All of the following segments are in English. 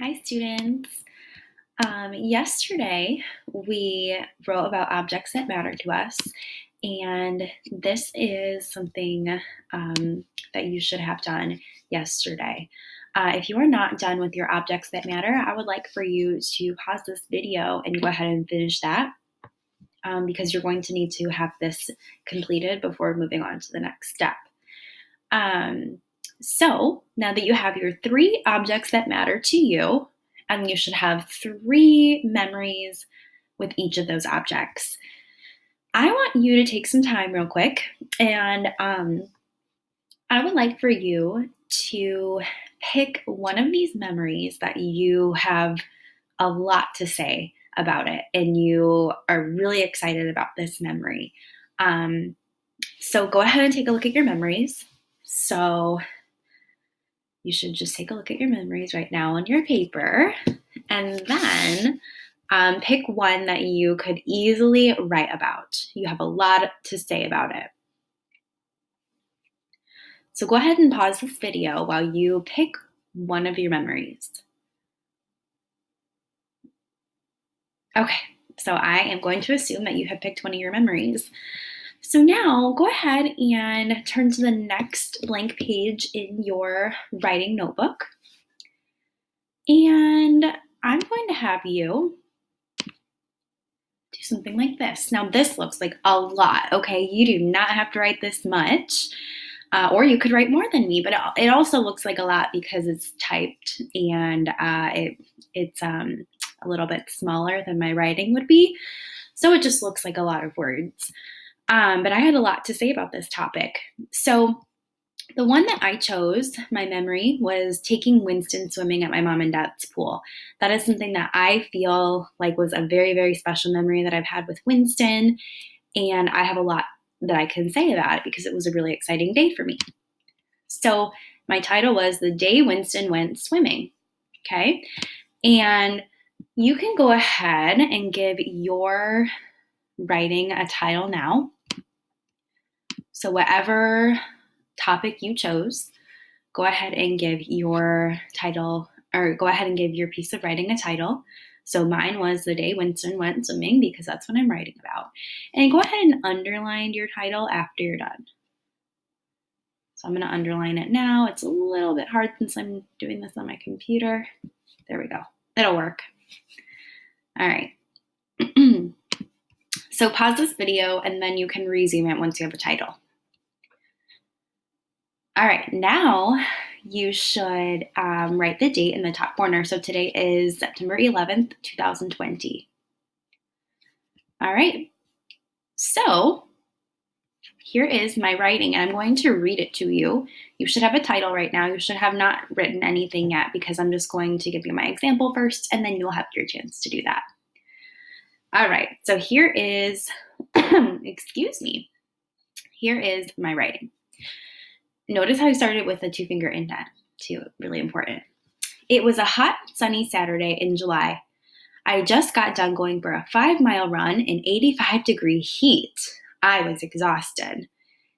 Hi, students. Yesterday, we wrote about objects that matter to us, and this is something that you should have done yesterday. If you are not done with your objects that matter, I would like for you to pause this video and go ahead and finish that because you're going to need to have this completed before moving on to the next step. So now that you have your 3 objects that matter to you, and you should have 3 memories with each of those objects, I want you to take some time real quick, and I would like for you to pick one of these memories that you have a lot to say about it, and you are really excited about this memory. So go ahead and take a look at your memories. So you should just take a look at your memories right now on your paper, and then pick one that you could easily write about. You have a lot to say about it. So go ahead and pause this video while you pick one of your memories. Okay, so I am going to assume that you have picked one of your memories. So now go ahead and turn to the next blank page in your writing notebook. And I'm going to have you do something like this. Now this looks like a lot, okay? You do not have to write this much, or you could write more than me, but it also looks like a lot because it's typed and it's a little bit smaller than my writing would be. So it just looks like a lot of words. But I had a lot to say about this topic. So the one that I chose, my memory, was taking Winston swimming at my mom and dad's pool. That is something that I feel like was a very, very special memory that I've had with Winston. And I have a lot that I can say about it because it was a really exciting day for me. So my title was The Day Winston Went Swimming. Okay. And you can go ahead and give your writing a title now. So whatever topic you chose, go ahead and give your title, or go ahead and give your piece of writing a title. So mine was The Day Winston Went Swimming because that's what I'm writing about. And go ahead and underline your title after you're done. So I'm going to underline it now. It's a little bit hard since I'm doing this on my computer. There we go. It'll work. All right. So pause this video and then you can resume it once you have a title. All right, now you should write the date in the top corner. So today is September 11th, 2020. All right, so here is my writing, and I'm going to read it to you. You should have a title right now. You should have not written anything yet because I'm just going to give you my example first, and then you'll have your chance to do that. All right, so here is, excuse me, here is my writing. Notice how I started with a 2-finger indent, too, really important. It was a hot, sunny Saturday in July. I just got done going for a 5-mile run in 85-degree heat. I was exhausted.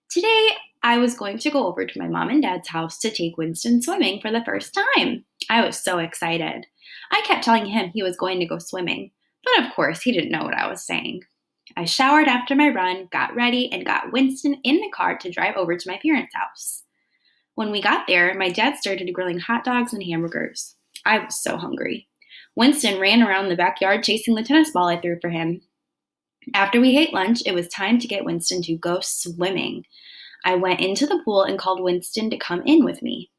Today, I was going to go over to my mom and dad's house to take Winston swimming for the first time. I was so excited. I kept telling him he was going to go swimming, but of course, he didn't know what I was saying. I showered after my run, got ready, and got Winston in the car to drive over to my parents' house. When we got there, my dad started grilling hot dogs and hamburgers. I was so hungry. Winston ran around the backyard chasing the tennis ball I threw for him. After we ate lunch, it was time to get Winston to go swimming. I went into the pool and called Winston to come in with me.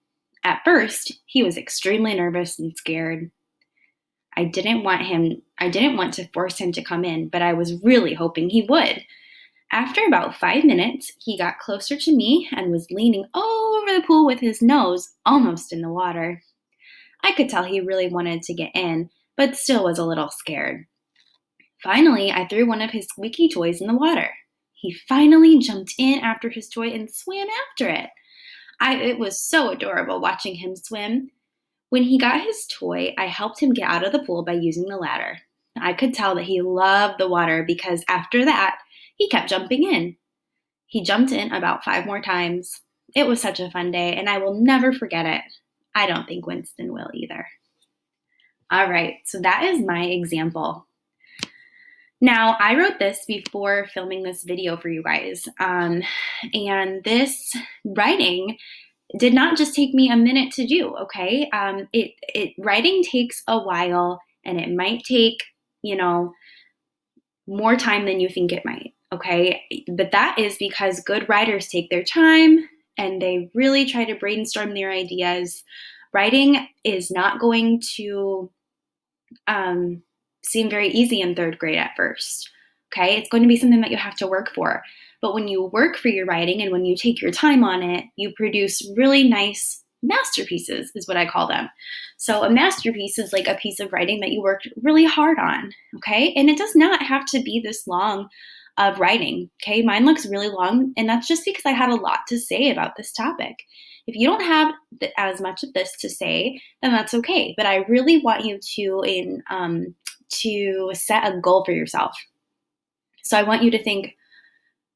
At first, he was extremely nervous and scared. I didn't want to force him to come in, but I was really hoping he would. After about 5 minutes, he got closer to me and was leaning over the pool with his nose almost in the water. I could tell he really wanted to get in, but still was a little scared. Finally, I threw one of his squeaky toys in the water. He finally jumped in after his toy and swam after it. It was so adorable watching him swim. When he got his toy, I helped him get out of the pool by using the ladder. I could tell that he loved the water because after that, he kept jumping in. He jumped in about 5 more times. It was such a fun day, and I will never forget it. I don't think Winston will either. All right, so that is my example. Now, I wrote this before filming this video for you guys, and this writing did not just take me a minute to do, okay? Writing takes a while, and it might take, you know, more time than you think it might, okay? But that is because good writers take their time and they really try to brainstorm their ideas. Writing is not going to seem very easy in third grade at first. Okay, it's going to be something that you have to work for. But when you work for your writing and when you take your time on it, you produce really nice masterpieces, is what I call them. So a masterpiece is like a piece of writing that you worked really hard on. Okay, and it does not have to be this long of writing. Okay, mine looks really long, and that's just because I had a lot to say about this topic. If you don't have as much of this to say, then that's okay. But I really want you to set a goal for yourself. So I want you to think,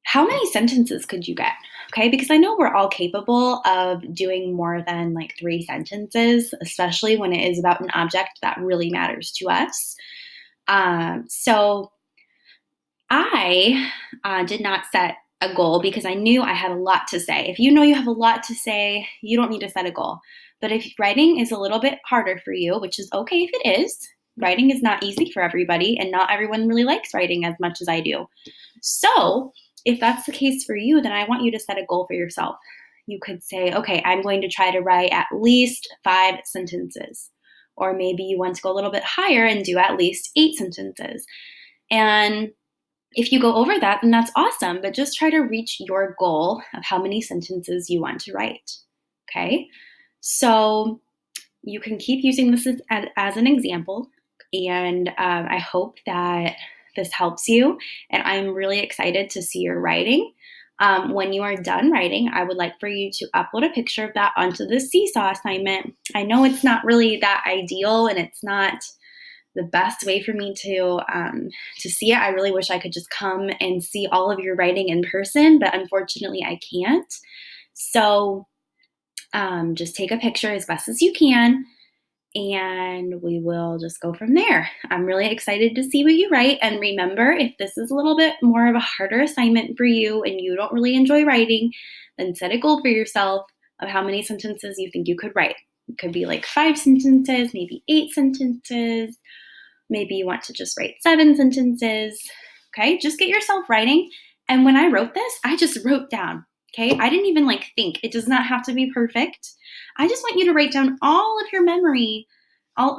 how many sentences could you get? Okay, because I know we're all capable of doing more than like 3 sentences, especially when it is about an object that really matters to us. So I did not set a goal because I knew I had a lot to say. If you know you have a lot to say, you don't need to set a goal. But if writing is a little bit harder for you, which is okay if it is, writing is not easy for everybody, and not everyone really likes writing as much as I do. So if that's the case for you, then I want you to set a goal for yourself. You could say, okay, I'm going to try to write at least 5 sentences. Or maybe you want to go a little bit higher and do at least 8 sentences. And if you go over that, then that's awesome, but just try to reach your goal of how many sentences you want to write. Okay? So you can keep using this as an example, and I hope that this helps you, and I'm really excited to see your writing. When you are done writing, I would like for you to upload a picture of that onto the Seesaw assignment. I know it's not really that ideal, and it's not the best way for me to see it. I really wish I could just come and see all of your writing in person, but unfortunately I can't. So just take a picture as best as you can, and we will just go from there. I'm really excited to see what you write. And remember, if this is a little bit more of a harder assignment for you and you don't really enjoy writing, then set a goal for yourself of how many sentences you think you could write. It could be like 5 sentences, maybe 8 sentences. Maybe you want to just write 7 sentences. Okay, just get yourself writing. And when I wrote this, I just wrote down. Okay, I didn't even like think. It does not have to be perfect. I just want you to write down all of your memory, all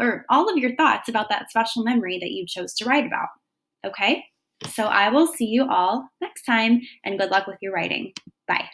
of your thoughts about that special memory that you chose to write about. Okay, so I will see you all next time, and good luck with your writing. Bye.